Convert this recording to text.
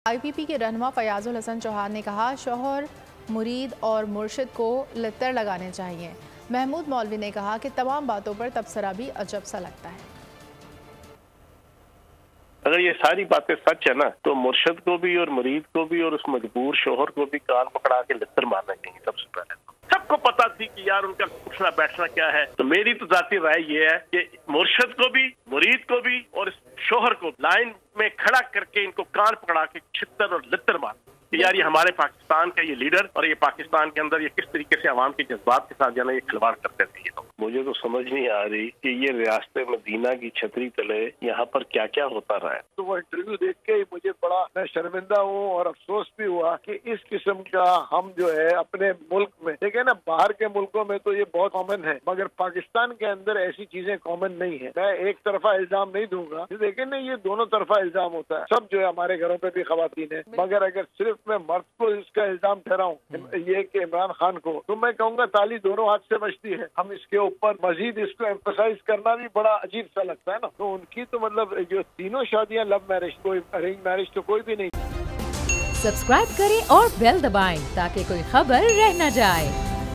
IPP के रहनुमा फयाजुल हसन चौहान ने कहा, शौहर, मुरीद और मुर्शिद को लित्तर लगाने चाहिए। महमूद मौलवी ने कहा कि तमाम बातों पर तबसरा भी अजब सा लगता है। अगर ये सारी बातें सच है ना, तो मुर्शिद को भी और मुरीद को भी और उस मजबूर शौहर को भी कान पकड़ा के लित्तर मारना चाहिए। सबसे पहले सबको पता थी कि यार उनका उठना बैठना क्या है। तो मेरी तो जाती राय ये है कि मुर्शिद को भी, मुरीद को भी और इस शौहर को लाइन में खड़ा करके इनको कान पकड़ा के छित्तर और लित्तर मार कि यार ये हमारे पाकिस्तान का ये लीडर और ये पाकिस्तान के अंदर ये किस तरीके से आवाम के जज्बात के साथ जाना ये खिलवाड़ करते थे। ये मुझे तो समझ नहीं आ रही कि ये रियासत मदीना की छतरी तले यहाँ पर क्या क्या होता रहा है। तो वो इंटरव्यू देख के ही मुझे बड़ा मैं शर्मिंदा हूँ और अफसोस भी हुआ कि इस किस्म का हम जो है अपने मुल्क में देखे ना, बाहर के मुल्कों में तो ये बहुत कॉमन है मगर पाकिस्तान के अंदर ऐसी चीजें कॉमन नहीं है। मैं एक तरफा इल्जाम नहीं दूंगा, देखे ना, ये दोनों तरफा इल्जाम होता है। सब जो है हमारे घरों पे भी खवातीन है, मगर अगर सिर्फ मैं मर्द को इसका इल्जाम ठहराऊं ये कि इमरान खान को, तो मैं कहूँगा ताली दोनों हाथ से बजती है। हम इसके ऊपर मजीद इसको एम्फसाइज करना भी बड़ा अजीब सा लगता है ना। तो उनकी तो मतलब जो तीनों शादियां लव मैरिज, कोई अरेंज मैरिज तो कोई भी नहीं। सब्सक्राइब करें और बेल दबाएं ताकि कोई खबर रह न जाए।